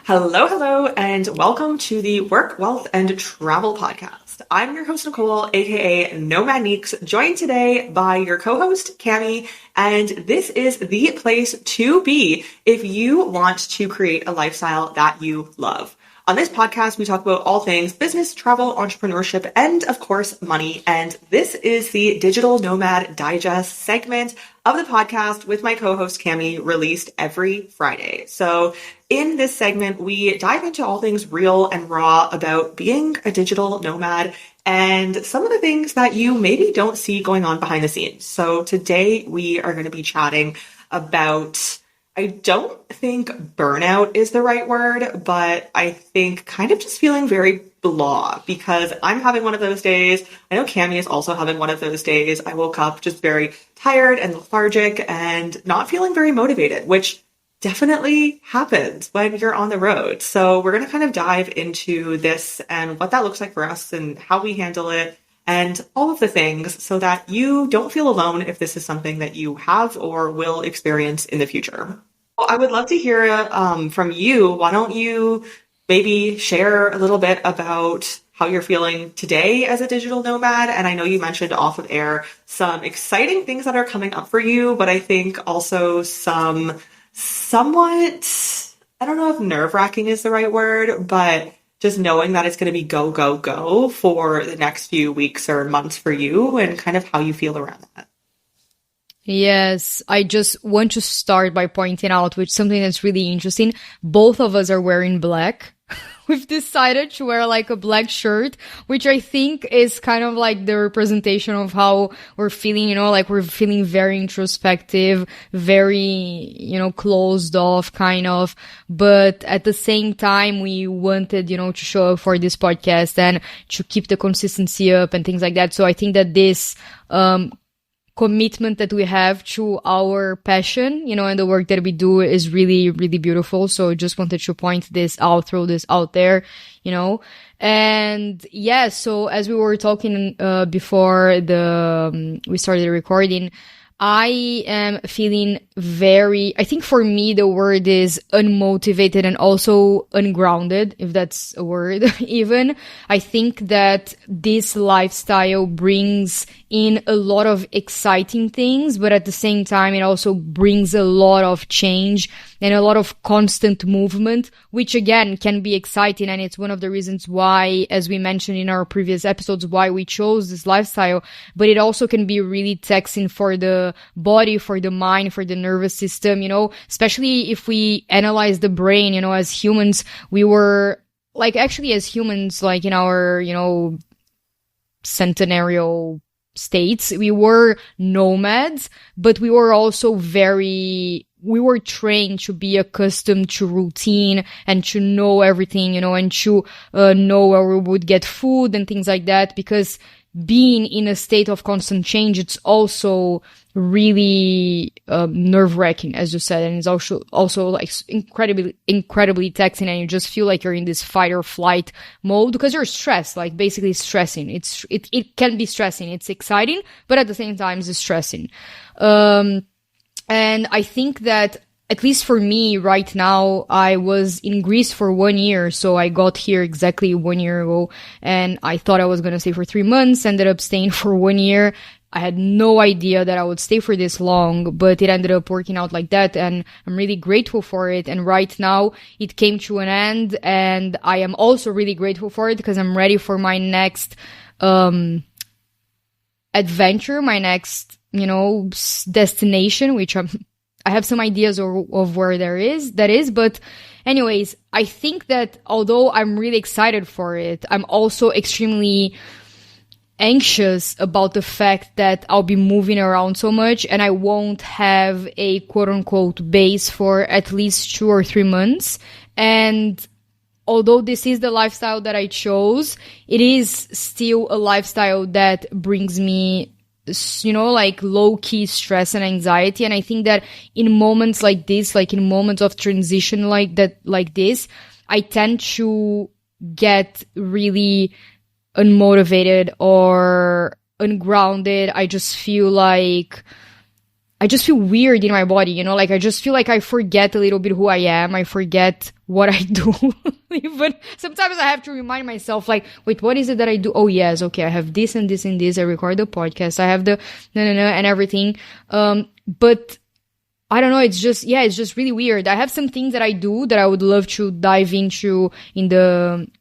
Hello, and welcome to the Work, Wealth, and Travel podcast. I'm your host, Nicole, aka Nomad, joined today by your co-host, Cami, and this is the place to be if you want to create a lifestyle that you love. On this podcast, we talk about all things business, travel, entrepreneurship, and of course, money. And this is the Digital Nomad Digest segment of the podcast with my co-host Cami, released every Friday. So in this segment, we dive into all things real and raw about being a digital nomad and some of the things that you maybe don't see going on behind the scenes. So today we are going to be chatting about, I don't think burnout is the right word, but I think kind of just feeling very blah because I'm having one of those days. I know Cami is also having one of those days. I woke up just very tired and lethargic and not feeling very motivated, which definitely happens when you're on the road. So we're going to kind of dive into this and what that looks like for us and how we handle it and all of the things so that you don't feel alone if this is something that you have or will experience in the future. Well, I would love to hear from you. Why don't you maybe share a little bit about how you're feeling today as a digital nomad? And I know you mentioned off of air some exciting things that are coming up for you, but I think also some somewhat, I don't know if nerve-wracking is the right word, but just knowing that it's going to be go, go, go for the next few weeks or months for you and kind of how you feel around that. Yes, I just want to start by pointing out which something that's really interesting. Both of us are wearing black. We've decided to wear like a black shirt, which I think is kind of like the representation of how we're feeling, like we're feeling very introspective, very, closed off kind of. But at the same time, we wanted, to show up for this podcast and to keep the consistency up and things like that. So I think that this, commitment that we have to our passion, and the work that we do is really, really beautiful. So just wanted to point this out, throw this out there, And yeah, so as we were talking before we started recording, I am feeling I think for me, the word is unmotivated and also ungrounded, if that's a word even. I think that this lifestyle brings in a lot of exciting things, but at the same time, it also brings a lot of change and a lot of constant movement, which again can be exciting. And it's one of the reasons why, as we mentioned in our previous episodes, why we chose this lifestyle. But it also can be really taxing for the body, for the mind, for the nervous system, especially if we analyze the brain, as humans, we were as humans, like in our, centenarial states, we were nomads, but we were also we were trained to be accustomed to routine and to know everything, and to know where we would get food and things like that, because being in a state of constant change, it's also really nerve-wracking, as you said, and it's also like incredibly taxing, and you just feel like you're in this fight or flight mode because you're stressed, like basically stressing. It can be stressing. It's exciting, but at the same time, it's stressing. And I think that, at least for me right now, I was in Greece for 1 year. So I got here exactly 1 year ago, and I thought I was going to stay for 3 months, ended up staying for 1 year. I had no idea that I would stay for this long, but it ended up working out like that, and I'm really grateful for it. And right now it came to an end, and I am also really grateful for it because I'm ready for my next adventure, my next, destination, which I have some ideas of where that is. But anyways, I think that although I'm really excited for it, I'm also extremely anxious about the fact that I'll be moving around so much and I won't have a quote unquote base for at least 2 or 3 months. And although this is the lifestyle that I chose, it is still a lifestyle that brings me, like low-key stress and anxiety. And I think that in moments like this, like in moments of transition like this, I tend to get really unmotivated or ungrounded. I just feel like I just feel weird in my body, you know, like I just feel like I forget a little bit who I am. I forget what I do. Even sometimes I have to remind myself, like, wait, what is it that I do? Oh, yes. Okay. I have this and this and this. I record the podcast. I have the no, and everything. But I don't know. It's just, yeah, it's just really weird. I have some things that I do that I would love to dive into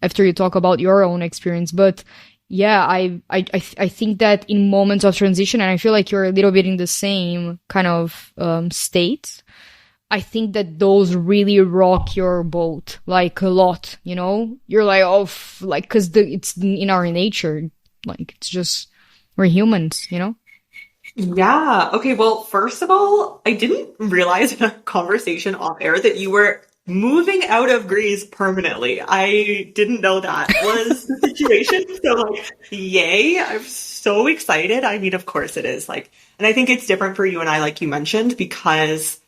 after you talk about your own experience. But yeah, I think that in moments of transition, and I feel like you're a little bit in the same kind of state. I think that those really rock your boat like a lot. You know, you're like, oh, like because it's in our nature. Like it's just we're humans. You know. Yeah. Okay. Well, first of all, I didn't realize in a conversation off air that you were moving out of Greece permanently. I didn't know that was the situation. So, like, yay. I'm so excited. I mean, of course it is. Like, and I think it's different for you and I, like you mentioned, because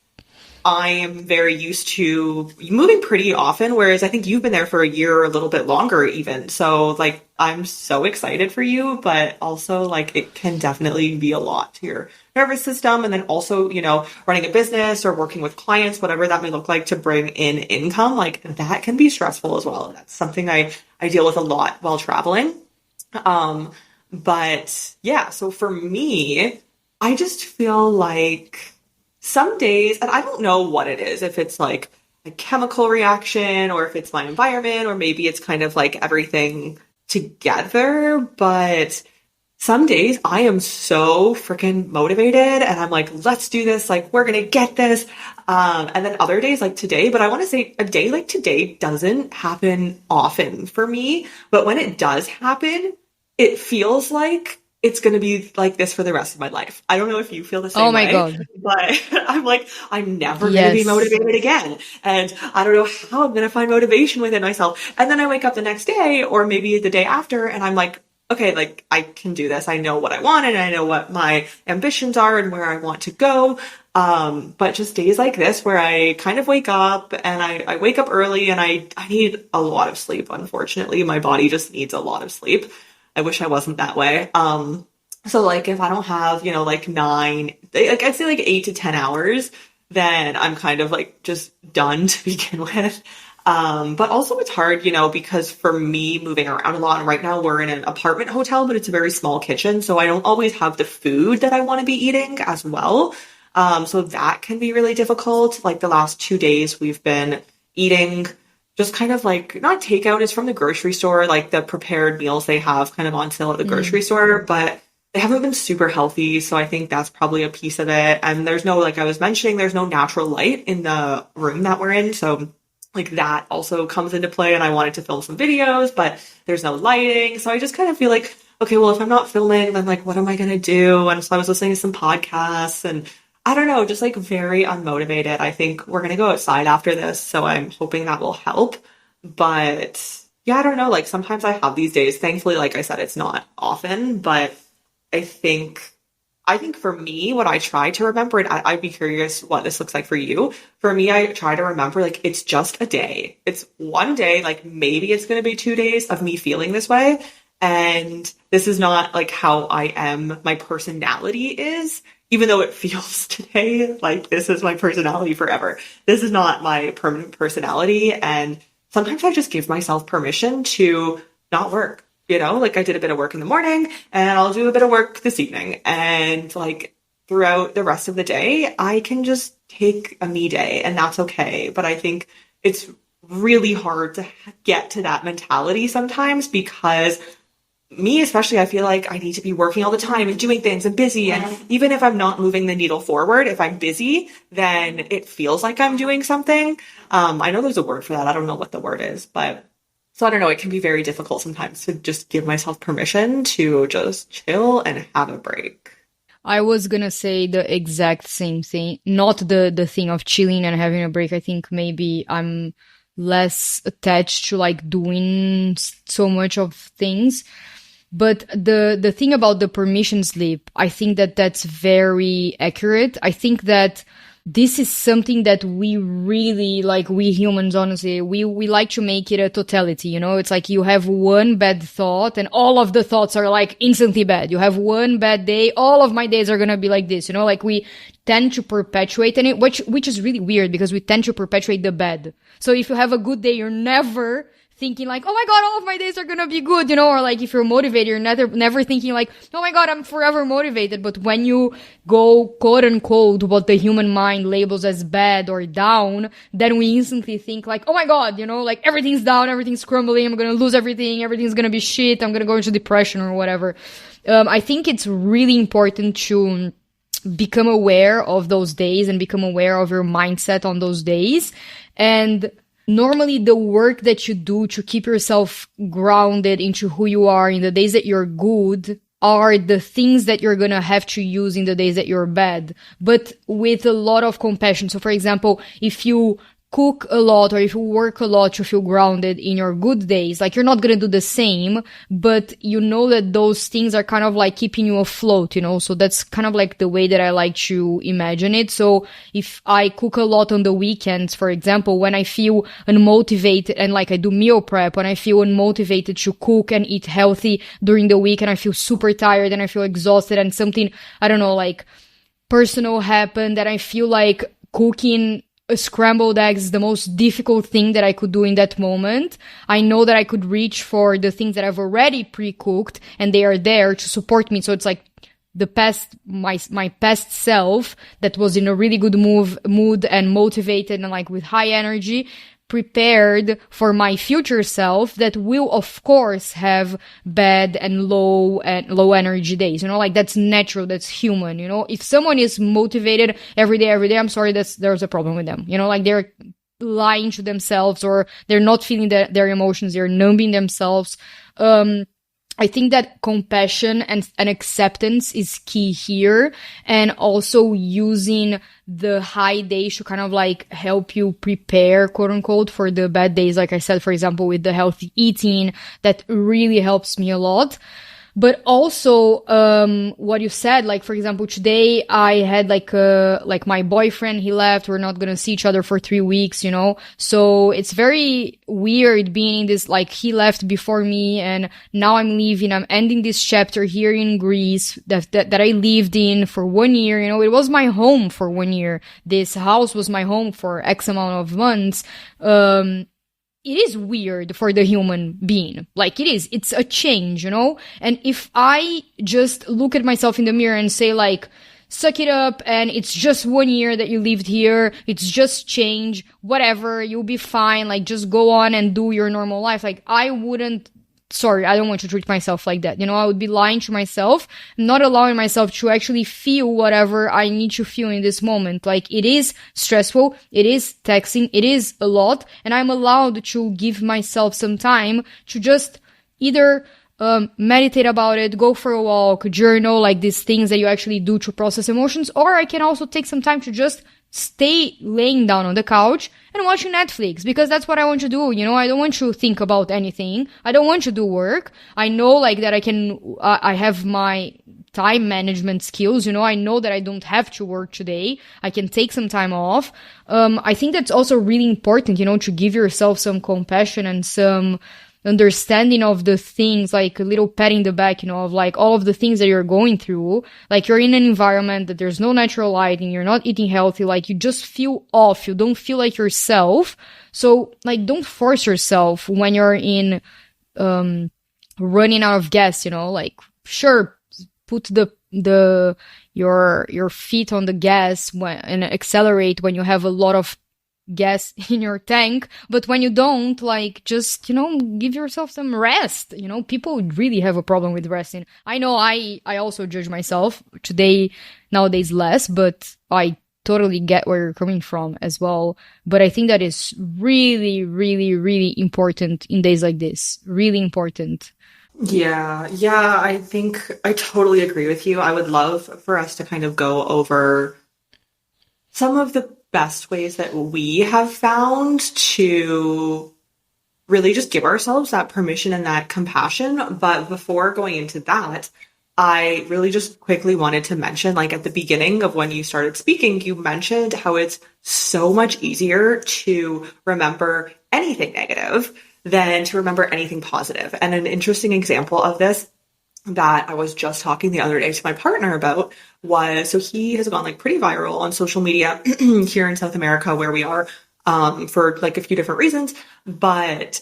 I am very used to moving pretty often, whereas I think you've been there for a year or a little bit longer even. So like I'm so excited for you, but also like it can definitely be a lot to your nervous system. And then also, you know, running a business or working with clients, whatever that may look like to bring in income, like that can be stressful as well. That's something I deal with a lot while traveling. But yeah, so for me, I just feel like some days, and I don't know what it is, if it's like a chemical reaction or if it's my environment, or maybe it's kind of like everything together. But some days I am so freaking motivated and I'm like, let's do this. Like, we're going to get this. And then other days like today, but I want to say a day like today doesn't happen often for me. But when it does happen, it feels like it's going to be like this for the rest of my life. I don't know if you feel the Oh same my way, God. but I'm like, I'm never going to be Yes. motivated again. And I don't know how I'm going to find motivation within myself. And then I wake up the next day or maybe the day after and I'm like, okay, like I can do this. I know what I want and I know what my ambitions are and where I want to go. But just days like this where I kind of wake up and I wake up early and I need a lot of sleep. Unfortunately, my body just needs a lot of sleep. I wish I wasn't that way. So like if I don't have, you know, like like I'd say like 8 to 10 hours, then I'm kind of like just done to begin with. But also it's hard, you know, because for me moving around a lot and right now we're in an apartment hotel, but it's a very small kitchen. So I don't always have the food that I want to be eating as well. So that can be really difficult. Like the last 2 days we've been eating just kind of like not takeout, it's from the grocery store, like the prepared meals they have kind of on sale at the grocery store, but they haven't been super healthy. So I think that's probably a piece of it. And there's no, like I was mentioning, there's no natural light in the room that we're in. So like that also comes into play. And I wanted to film some videos, but there's no lighting. So I just kind of feel like, okay, well, if I'm not filming, then like, what am I going to do? And so I was listening to some podcasts and I don't know, just like very unmotivated. I think we're going to go outside after this. So I'm hoping that will help. But yeah, I don't know. Like sometimes I have these days. Thankfully, like I said, it's not often, but I think for me, what I try to remember, and I'd be curious what this looks like for you. For me, I try to remember like it's just a day. It's one day, like maybe it's going to be 2 days of me feeling this way. And this is not like how I am, my personality is, even though it feels today like this is my personality forever. This is not my permanent personality. And sometimes I just give myself permission to not work. You know, like I did a bit of work in the morning and I'll do a bit of work this evening. And like throughout the rest of the day, I can just take a me day and that's okay. But I think it's really hard to get to that mentality sometimes because me especially, I feel like I need to be working all the time and doing things and busy. And even if I'm not moving the needle forward, if I'm busy, then it feels like I'm doing something. I know there's a word for that. I don't know what the word is, but so I don't know, it can be very difficult sometimes to just give myself permission to just chill and have a break. I was gonna say the exact same thing. Not the thing of chilling and having a break. I think maybe I'm less attached to like doing so much of things. But the thing about the permission slip, I think that that's very accurate. I think that this is something that we really like, we humans, honestly, we like to make it a totality, you know? It's like you have one bad thought and all of the thoughts are like instantly bad. You have one bad day, all of my days are gonna be like this, you know? Like we tend to perpetuate, and which is really weird because we tend to perpetuate the bad. So if you have a good day, you're never thinking like, oh my god, all of my days are gonna be good, you know? Or like if you're motivated, you're never thinking like, oh my god, I'm forever motivated. But when you go quote unquote what the human mind labels as bad or down, then we instantly think like, oh my god, you know, like everything's down, everything's crumbling, I'm gonna lose everything, everything's gonna be shit, I'm gonna go into depression or whatever. I think it's really important to become aware of those days and become aware of your mindset on those days. And normally the work that you do to keep yourself grounded into who you are in the days that you're good are the things that you're gonna have to use in the days that you're bad, but with a lot of compassion. So for example, if you cook a lot or if you work a lot to feel grounded in your good days, like you're not gonna do the same, but you know that those things are kind of like keeping you afloat, you know? So that's kind of like the way that I like to imagine it. So if I cook a lot on the weekends, for example, when I feel unmotivated and like I do meal prep, when I feel unmotivated to cook and eat healthy during the week and I feel super tired and I feel exhausted and something, I don't know, like personal happened that I feel like cooking a scrambled eggs is the most difficult thing that I could do in that moment. I know that I could reach for the things that I've already pre-cooked and they are there to support me. So it's like my past self that was in a really good mood and motivated and like with high energy, prepared for my future self that will of course have bad and low energy days, you know, like that's natural, that's human, you know. If someone is motivated every day, I'm sorry, there's a problem with them, you know, like they're lying to themselves or they're not feeling their emotions, they're numbing themselves. I think that compassion and acceptance is key here, and also using the high days to kind of like help you prepare, quote unquote, for the bad days. Like I said, for example, with the healthy eating, that really helps me a lot. But also, what you said, like, for example, today I had like my boyfriend, he left, we're not gonna see each other for 3 weeks, you know? So it's very weird being in this, like, he left before me and now I'm leaving, I'm ending this chapter here in Greece that I lived in for 1 year, you know? It was my home for 1 year. This house was my home for X amount of months. It is weird for the human being. Like, it's a change, you know? And if I just look at myself in the mirror and say like, suck it up and it's just 1 year that you lived here, it's just change, whatever, you'll be fine, like just go on and do your normal life. Like, I don't want to treat myself like that. You know, I would be lying to myself, not allowing myself to actually feel whatever I need to feel in this moment. Like, it is stressful, it is taxing, it is a lot, and I'm allowed to give myself some time to just either meditate about it, go for a walk, journal, like these things that you actually do to process emotions, or I can also take some time to just stay laying down on the couch and watching Netflix, because that's what I want to do. You know, I don't want to think about anything. I don't want to do work. I know like that I have my time management skills. You know, I know that I don't have to work today. I can take some time off. I think that's also really important, you know, to give yourself some compassion and some understanding of the things, like a little pat in the back, you know, of like all of the things that you're going through. Like, you're in an environment that there's no natural lighting, you're not eating healthy, like you just feel off, you don't feel like yourself. So like, don't force yourself when you're in running out of gas, you know, like, sure, put your feet on the gas and accelerate when you have a lot of gas in your tank, but when you don't, like, just, you know, give yourself some rest. You know, people really have a problem with resting. I know I also judge myself today, nowadays less, but I totally get where you're coming from as well. But I think that is really, really, really important in days like this. Really important. Yeah, I think I totally agree with you. I would love for us to kind of go over some of the best ways that we have found to really just give ourselves that permission and that compassion. But before going into that, I really just quickly wanted to mention, like at the beginning of when you started speaking, you mentioned how it's so much easier to remember anything negative than to remember anything positive. And an interesting example of this that I was just talking the other day to my partner about was, so he has gone like pretty viral on social media here in South America where we are, for like a few different reasons. But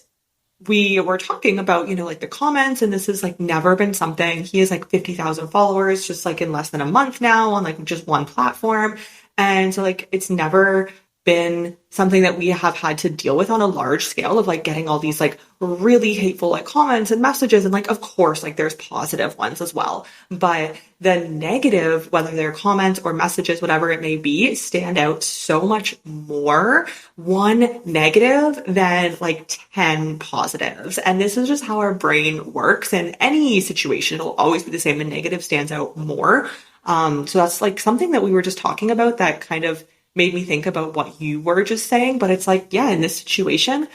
we were talking about, like the comments, and this has like never been something. He has like 50,000 followers just like in less than a month now on like just one platform. And so like it's never been something that we have had to deal with on a large scale of like getting all these like really hateful like comments and messages. And like, of course, like there's positive ones as well, but the negative, whether they're comments or messages, whatever it may be, stand out so much more, one negative than like 10 positives. And this is just how our brain works. In any situation, it'll always be the same. The negative stands out more. So that's like something that we were just talking about that kind of made me think about what you were just saying. But it's like, yeah, in this situation,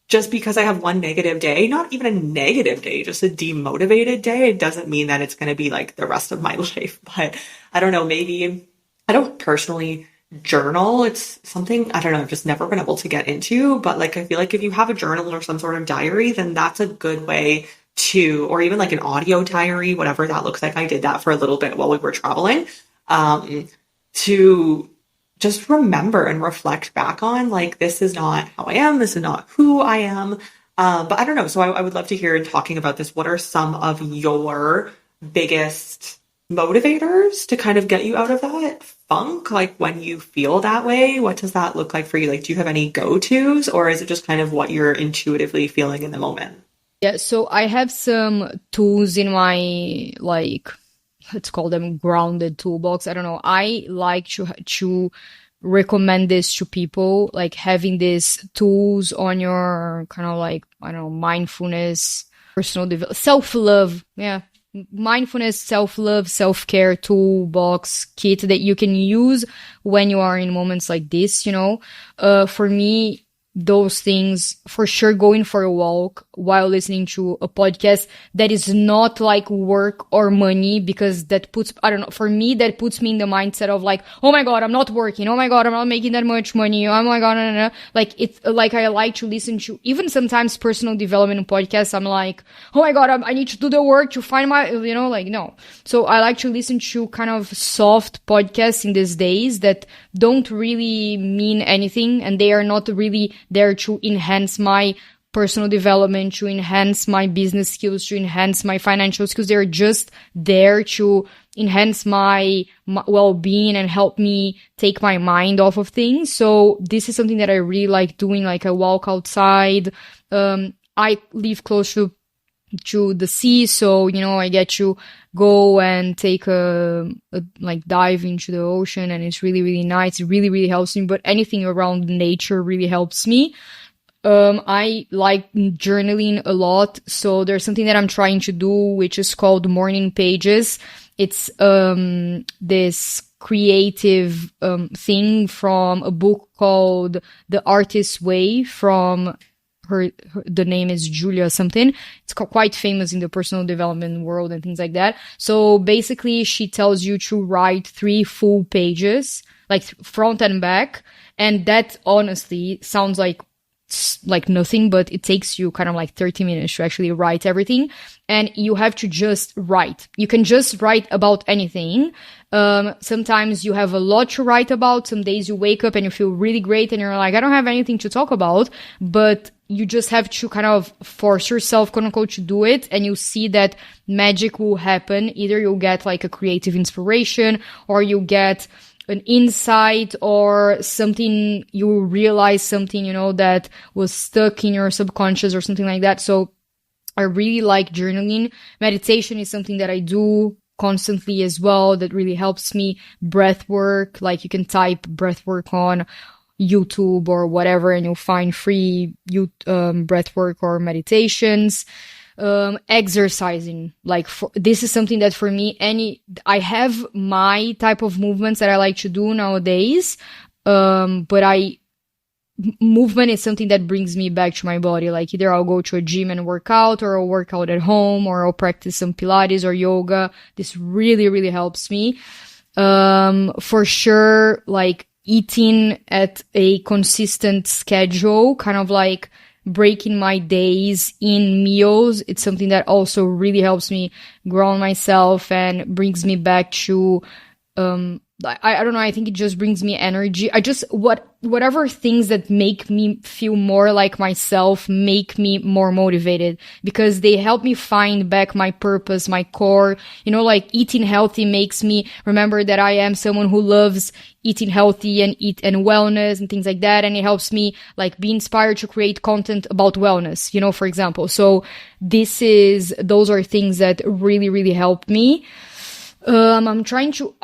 just because I have one negative day, not even a negative day, just a demotivated day, it doesn't mean that it's going to be like the rest of my life. But I don't know, maybe I don't personally journal. It's something, I don't know, I've just never been able to get into. But like, I feel like if you have a journal or some sort of diary, then that's a good way to, or even like an audio diary, whatever that looks like. I did that for a little bit while we were traveling, to just remember and reflect back on, like, this is not how I am. This is not who I am. But I don't know. So I would love to hear in talking about this, what are some of your biggest motivators to kind of get you out of that funk? Like when you feel that way, what does that look like for you? Like, do you have any go-tos, or is it just kind of what you're intuitively feeling in the moment? Yeah, so I have some tools in my, like, let's call them grounded toolbox. I don't know. I like to recommend this to people, like having these tools on your kind of like, I don't know, mindfulness, personal development, self-love. Yeah. Mindfulness, self-love, self-care toolbox kit that you can use when you are in moments like this, For me, those things, for sure, going for a walk while listening to a podcast that is not like work or money, because that puts, I don't know, for me, that puts me in the mindset of like, oh my God, I'm not working. Oh my God, I'm not making that much money. Oh my God, no. Like, it's like, I like to listen to even sometimes personal development podcasts. I'm like, oh my God, I need to do the work to find my, no. So I like to listen to kind of soft podcasts in these days that don't really mean anything, and they are not really there to enhance my personal development, to enhance my business skills, to enhance my financial skills. They're just there to enhance my well-being and help me take my mind off of things. So this is something that I really like doing, like I walk outside. I live close to the sea, so I get to go and take a like dive into the ocean, and it's really, really nice. It really, really helps me. But anything around nature really helps me. I like journaling a lot, so there's something that I'm trying to do, which is called morning pages. It's this creative thing from a book called The Artist's Way from the name is Julia something. It's quite famous in the personal development world and things like that. So basically, she tells you to write 3 full pages, like front and back. And that honestly sounds like nothing, but it takes you kind of like 30 minutes to actually write everything. And you have to just write. You can just write about anything. Sometimes you have a lot to write about. Some days you wake up and you feel really great and you're like, I don't have anything to talk about, but you just have to kind of force yourself, quote unquote, to do it. And you see that magic will happen. Either you'll get like a creative inspiration, or you get an insight, or something, you realize something, that was stuck in your subconscious or something like that. So I really like journaling. Meditation is something that I do constantly as well. That really helps me. Breath work, like you can type breath work on YouTube or whatever, and you'll find free breath work or meditations. Exercising, like this is something that for me, I have my type of movements that I like to do nowadays. But I movement is something that brings me back to my body. Like either I'll go to a gym and work out, or I'll work out at home, or I'll practice some Pilates or yoga. This really, really helps me. For sure, like eating at a consistent schedule, kind of like breaking my days in meals. It's something that also really helps me ground myself and brings me back to, I don't know, I think it just brings me energy. Whatever things that make me feel more like myself make me more motivated, because they help me find back my purpose, my core. You know, like eating healthy makes me remember that I am someone who loves eating healthy and wellness and things like that. And it helps me like be inspired to create content about wellness, you know, for example. So those are things that really, really help me. I'm trying to,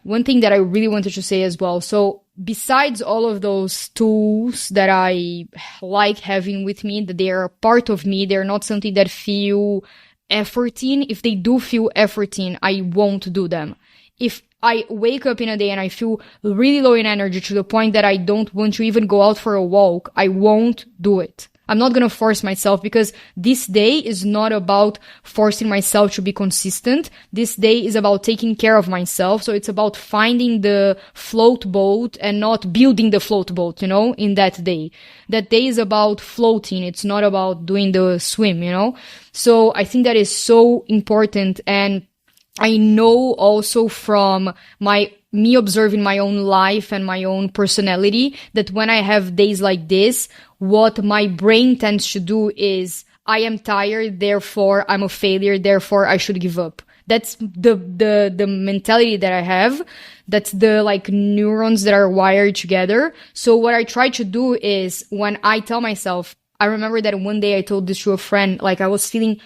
one thing that I really wanted to say as well. So besides all of those tools that I like having with me, that they are a part of me, they're not something that feel efforting. If they do feel efforting, I won't do them. If I wake up in a day and I feel really low in energy to the point that I don't want to even go out for a walk, I won't do it. I'm not going to force myself, because this day is not about forcing myself to be consistent. This day is about taking care of myself. So it's about finding the float boat and not building the float boat, you know, in that day. That day is about floating. It's not about doing the swim, you know? So I think that is so important. And I know also from me observing my own life and my own personality that when I have days like this, what my brain tends to do is I am tired, therefore I'm a failure, therefore I should give up. That's the mentality that I have. That's the like neurons that are wired together. So what I try to do is when I tell myself, I remember that one day I told this to a friend, like I was feeling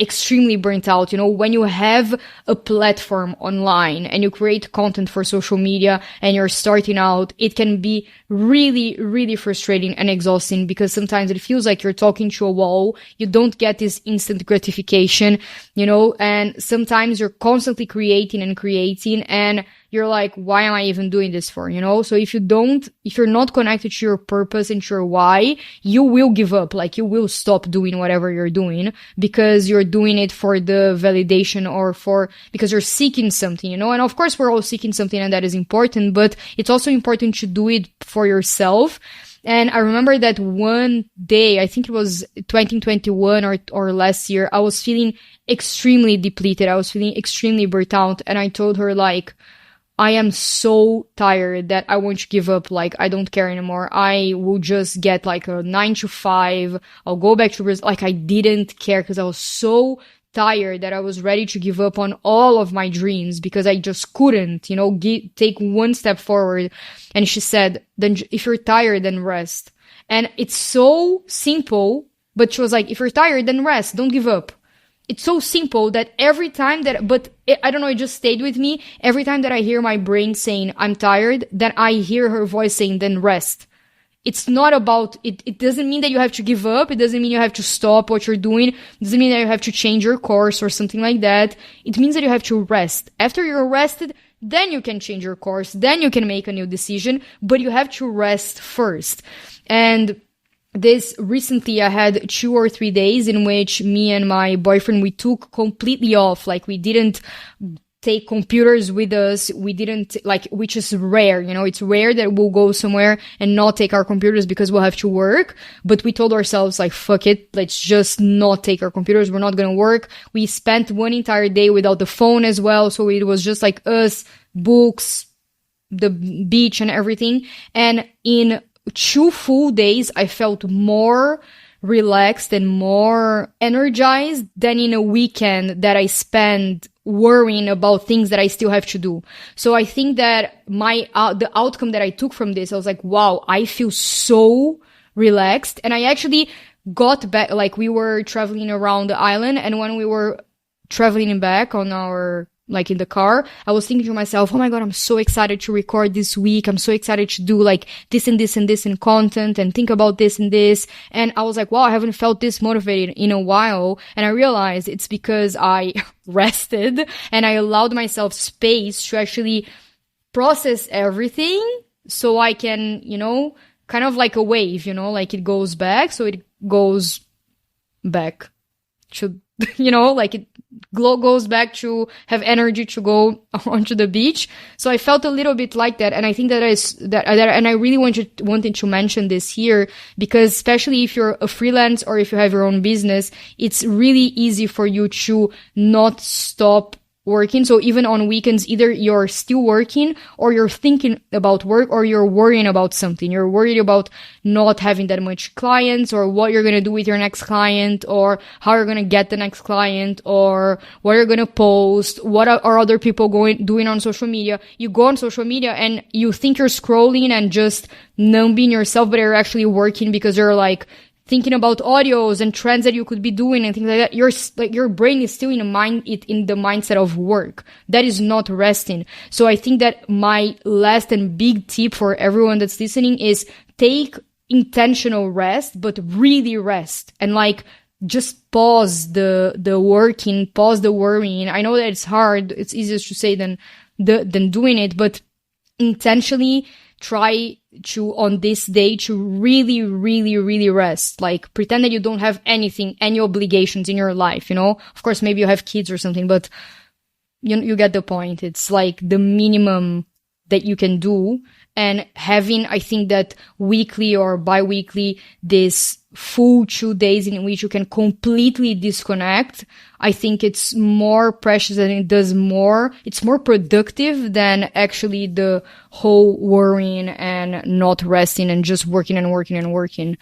extremely burnt out. You know, when you have a platform online and you create content for social media and you're starting out, it can be really, really frustrating and exhausting, because sometimes it feels like you're talking to a wall. You don't get this instant gratification, you know, and sometimes you're constantly creating and you're like, why am I even doing this for? You know? So if you're not connected to your purpose and to your why, you will give up. Like you will stop doing whatever you're doing because you're doing it for the validation or because you're seeking something, you know? And of course we're all seeking something, and that is important, but it's also important to do it for yourself. And I remember that one day, I think it was 2021 or last year, I was feeling extremely depleted. I was feeling extremely burnt out. And I told her, like, I am so tired that I want to give up. Like, I don't care anymore. I will just get like a 9 to 5. I'll go back to Brazil. Like, I didn't care because I was so tired that I was ready to give up on all of my dreams because I just couldn't, you know, take one step forward. And she said, then if you're tired, then rest. And it's so simple, but she was like, if you're tired, then rest. Don't give up. It's so simple that every time that, but I don't know, it just stayed with me. Every time that I hear my brain saying, I'm tired, then I hear her voice saying, then rest. It's not about, it doesn't mean that you have to give up. It doesn't mean you have to stop what you're doing. It doesn't mean that you have to change your course or something like that. It means that you have to rest. After you're rested, then you can change your course. Then you can make a new decision, but you have to rest first. And this recently I had 2 or 3 days in which me and my boyfriend, we took completely off. Like we didn't take computers with us. We didn't like, which is rare, you know, it's rare that we'll go somewhere and not take our computers because we'll have to work. But we told ourselves like, fuck it. Let's just not take our computers. We're not going to work. We spent one entire day without the phone as well. So it was just like us, books, the beach and everything. And in 2 full days, I felt more relaxed and more energized than in a weekend that I spent worrying about things that I still have to do. So I think that the outcome that I took from this, I was like, wow, I feel so relaxed. And I actually got back, like we were traveling around the island, and when we were traveling back on our, like in the car, I was thinking to myself, oh my God, I'm so excited to record this week. I'm so excited to do like this and this and this in content and think about this and this. And I was like, wow, I haven't felt this motivated in a while. And I realized it's because I rested and I allowed myself space to actually process everything so I can, you know, kind of like a wave, like it goes back. So it goes back to, like it goes back to have energy to go onto the beach. So I felt a little bit like that. And I think and I really wanted to mention this here, because especially if you're a freelance or if you have your own business, it's really easy for you to not stop working. So even on weekends, either you're still working or you're thinking about work or you're worrying about something. You're worried about not having that much clients, or what you're going to do with your next client, or how you're going to get the next client, or what you're going to post, what are other people doing on social media. You go on social media and you think you're scrolling and just numbing yourself, but you're actually working, because you're like thinking about audios and trends that you could be doing and things like that. Your brain is still in the mindset of work. That is not resting. So I think that my last and big tip for everyone that's listening is take intentional rest, but really rest, and just pause the working, pause the worrying. I know that it's hard. It's easier to say than doing it, but intentionally try to, on this day, to really, really, really rest. Like, pretend that you don't have any obligations in your life, Of course, maybe you have kids or something, but you get the point. It's like the minimum that you can do. And having, I think that weekly or bi-weekly, this full 2 days in which you can completely disconnect, I think it's more precious and it's more productive than actually the whole worrying and not resting and just working and working and working.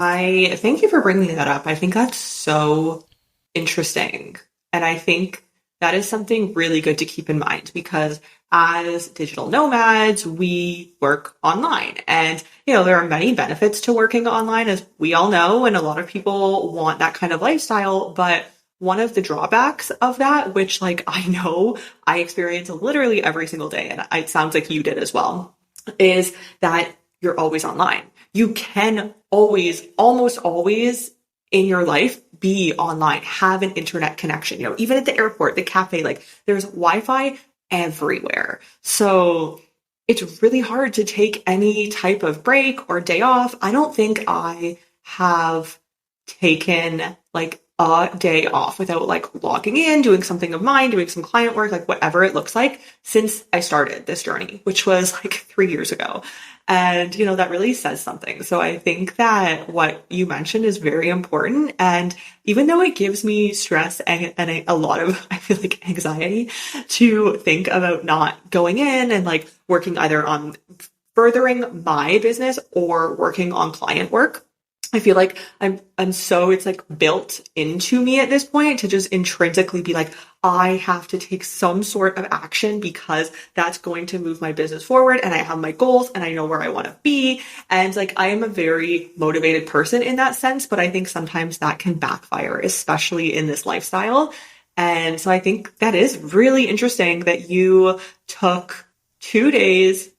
I thank you for bringing that up. I think that's so interesting. And I think that is something really good to keep in mind, because as digital nomads, we work online, and, there are many benefits to working online, as we all know, and a lot of people want that kind of lifestyle. But one of the drawbacks of that, which I know I experience literally every single day, and it sounds like you did as well, is that you're always online. You can almost always in your life be online, have an internet connection, even at the airport, the cafe, there's Wi-Fi everywhere. So it's really hard to take any type of break or day off. I don't think I have taken a day off without logging in, doing something of mine, doing some client work, whatever it looks like, since I started this journey, which was 3 years ago. And, that really says something. So I think that what you mentioned is very important. And even though it gives me stress and a lot of, I feel anxiety to think about not going in and working either on furthering my business or working on client work, I feel like I'm so, it's built into me at this point to just intrinsically be I have to take some sort of action, because that's going to move my business forward, and I have my goals and I know where I want to be. And I am a very motivated person in that sense, but I think sometimes that can backfire, especially in this lifestyle. And so I think that is really interesting that you took 2 days.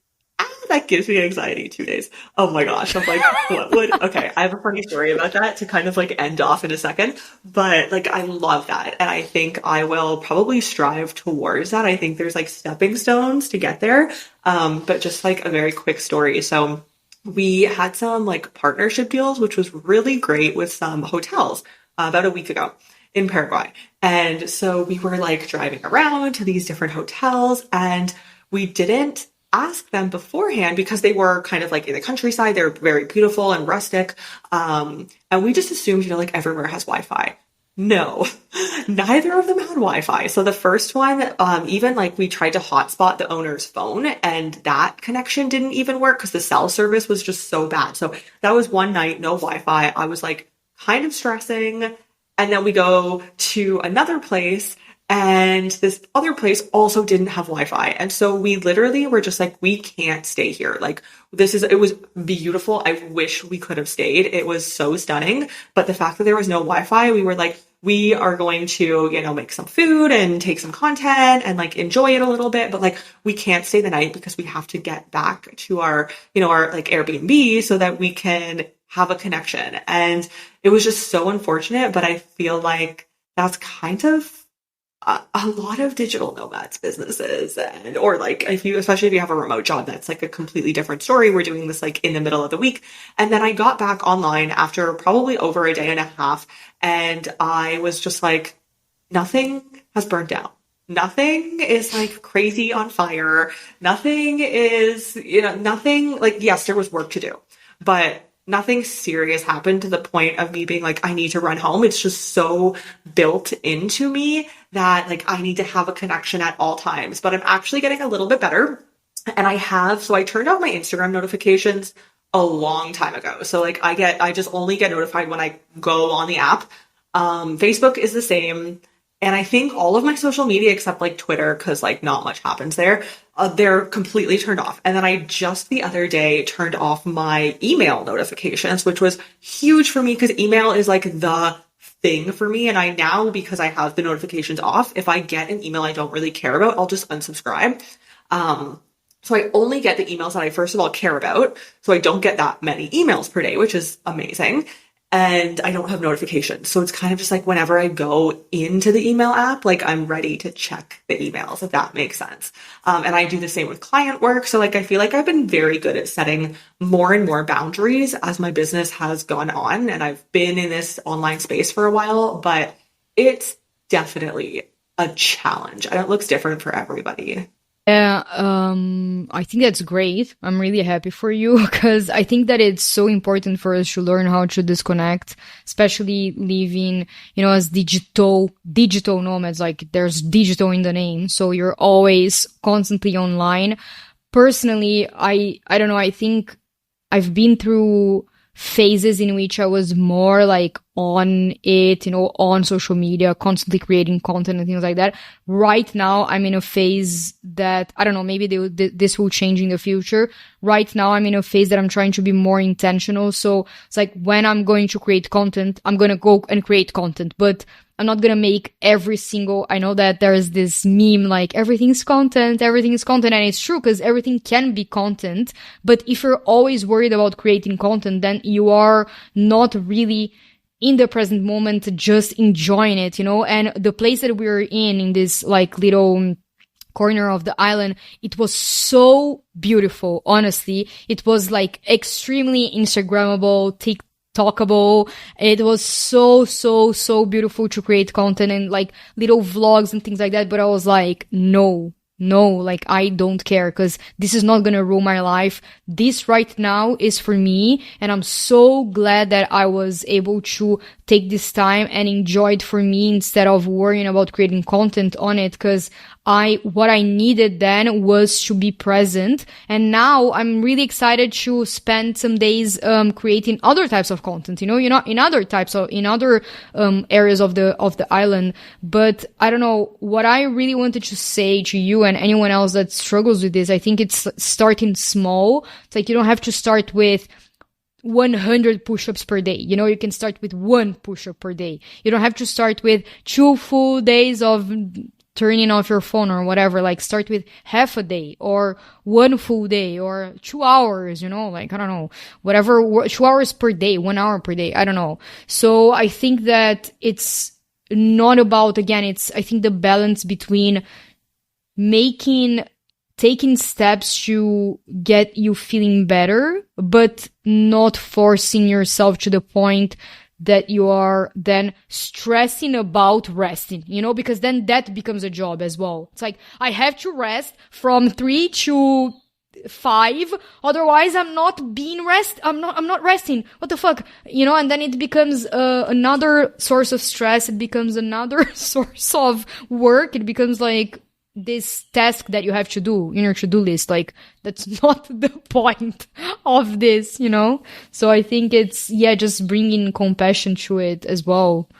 That gives me anxiety, 2 days. Oh my gosh. I'm okay, I have a funny story about that to kind of end off in a second, but I love that. And I think I will probably strive towards that. I think there's stepping stones to get there. But just a very quick story. So we had some partnership deals, which was really great, with some hotels about a week ago in Paraguay. And so we were driving around to these different hotels, and we didn't ask them beforehand because they were kind of in the countryside. They're very beautiful and rustic. And we just assumed, everywhere has Wi-Fi. No, neither of them had Wi-Fi. So the first one, even we tried to hotspot the owner's phone, and that connection didn't even work because the cell service was just so bad. So that was one night, no Wi-Fi. I was kind of stressing. And then we go to another place, and this other place also didn't have Wi-Fi. And so we literally were just we can't stay here. It was beautiful. I wish we could have stayed. It was so stunning. But the fact that there was no Wi-Fi, we were we are going to, make some food and take some content and enjoy it a little bit. But we can't stay the night because we have to get back to our, our Airbnb so that we can have a connection. And it was just so unfortunate. But I feel that's kind of a lot of digital nomads businesses, and or like if you, especially if you have a remote job, that's like a completely different story. We're doing this like in the middle of the week. And then I got back online after probably over a day and a half, and I was just like, nothing has burned down. Nothing is like crazy on fire. Nothing is, nothing like, yes, there was work to do, but nothing serious happened to the point of me being like, I need to run home. It's just so built into me that like I need to have a connection at all times. But I'm actually getting a little bit better. And so I turned off my Instagram notifications a long time ago. So like I just only get notified when I go on the app. Facebook is the same. And I think all of my social media except like Twitter, because like not much happens there, they're completely turned off. And then I just the other day turned off my email notifications, which was huge for me because email is like the thing for me. And I now, because I have the notifications off, if I get an email I don't really care about, I'll just unsubscribe. So I only get the emails that I first of all care about. So I don't get that many emails per day, which is amazing. And I don't have notifications. So it's kind of just like whenever I go into the email app, like I'm ready to check the emails, if that makes sense. And I do the same with client work. So like I feel like I've been very good at setting more and more boundaries as my business has gone on. And I've been in this online space for a while, but it's definitely a challenge and it looks different for everybody. Yeah, I think that's great. I'm really happy for you because I think that it's so important for us to learn how to disconnect, especially living, as digital nomads. Like there's digital in the name, so you're always constantly online. Personally, I don't know. I think I've been through phases in which I was more like on it, on social media, constantly creating content and things like that. Right now, I'm in a phase that, I don't know, maybe this will change in the future. Right now, I'm in a phase that I'm trying to be more intentional. So it's like when I'm going to create content, I'm going to go and create content, but I'm not going to make I know that there's this meme like everything is content. And it's true because everything can be content. But if you're always worried about creating content, then you are not really in the present moment, just enjoying it, and the place that we're in this like little corner of the island, it was so beautiful. Honestly, it was like extremely Instagrammable, talkable. It was so beautiful to create content and like little vlogs and things like that. But I was like, no, like I don't care because this is not gonna rule my life. This right now is for me. And I'm so glad that I was able to take this time and enjoy it for me instead of worrying about creating content on it. Because what I needed then was to be present. And now I'm really excited to spend some days, creating other types of content, in other areas of the island. But I don't know what I really wanted to say to you and anyone else that struggles with this. I think it's starting small. It's like you don't have to start with 100 push-ups per day. You can start with 1 push-up per day. You don't have to start with 2 full days of turning off your phone or whatever. Like start with half a day or 1 full day or 2 hours, like, I don't know, whatever, 2 hours per day, 1 hour per day. I don't know. So I think that it's not about, again, I think the balance between taking steps to get you feeling better, but not forcing yourself to the point that you are then stressing about resting, because then that becomes a job as well. It's like, I have to rest from 3 to 5, otherwise I'm not resting. What the fuck? And then it becomes another source of stress. It becomes another source of work. It becomes like this task that you have to do in your to-do list. Like, that's not the point of this, So I think it's, just bringing compassion to it as well.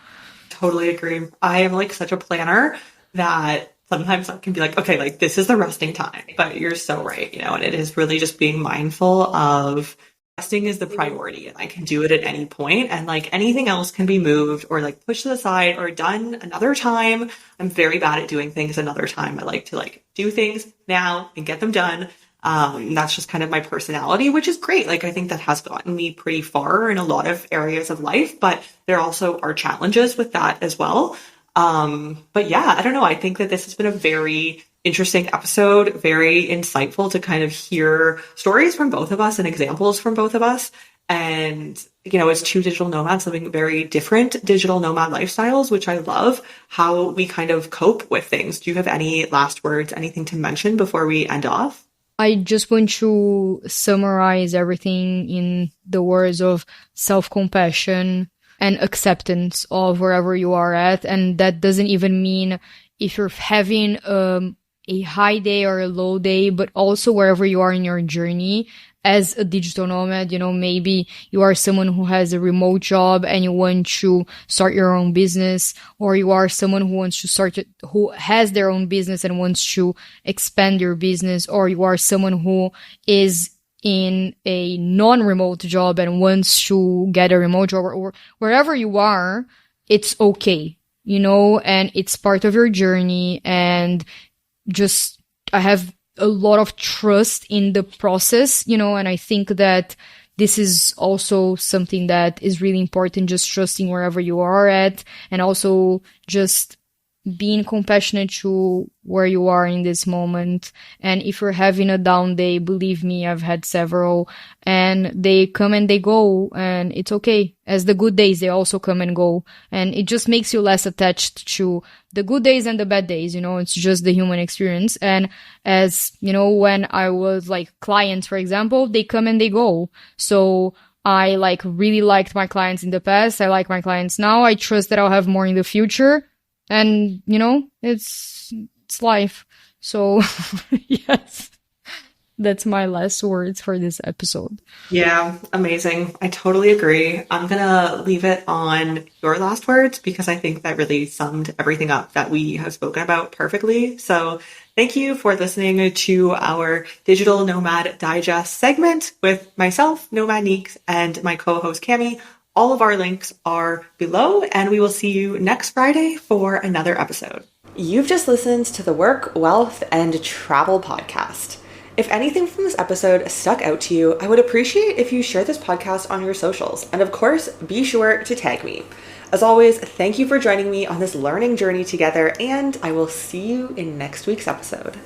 Totally agree. I am like such a planner that sometimes I can be like, okay, like this is the resting time, but you're so right, and it is really just being mindful of resting is the priority and I can do it at any point, and like anything else can be moved or like pushed to the side or done another time. I'm very bad at doing things another time. I like to like do things now and get them done. That's just kind of my personality, which is great. Like, I think that has gotten me pretty far in a lot of areas of life, but there also are challenges with that as well. But yeah, I don't know. I think that this has been a very interesting episode, very insightful to kind of hear stories from both of us and examples from both of us. And, as two digital nomads living very different digital nomad lifestyles, which I love how we kind of cope with things. Do you have any last words, anything to mention before we end off? I just want to summarize everything in the words of self-compassion and acceptance of wherever you are at. And that doesn't even mean if you're having a high day or a low day, but also wherever you are in your journey as a digital nomad. Maybe you are someone who has a remote job and you want to start your own business, or you are someone who wants to who has their own business and wants to expand your business, or you are someone who is in a non-remote job and wants to get a remote job, or wherever you are, it's okay, and it's part of your journey. And just, I have a lot of trust in the process, and I think that this is also something that is really important, just trusting wherever you are at, and also just being compassionate to where you are in this moment. And if you're having a down day, believe me, I've had several, and they come and they go, and it's okay. As the good days, they also come and go, and it just makes you less attached to the good days and the bad days. It's just the human experience. And as when I was like clients, for example, they come and they go. So I really liked my clients in the past. I like my clients now. I trust that I'll have more in the future. And, it's life. So, yes, that's my last words for this episode. Yeah, amazing. I totally agree. I'm going to leave it on your last words because I think that really summed everything up that we have spoken about perfectly. So thank you for listening to our Digital Nomad Digest segment with myself, Nomad Neeks, and my co-host Cami. All of our links are below, and we will see you next Friday for another episode. You've just listened to the Work, Wealth, and Travel podcast. If anything from this episode stuck out to you, I would appreciate if you share this podcast on your socials. And of course, be sure to tag me. As always, thank you for joining me on this learning journey together, and I will see you in next week's episode.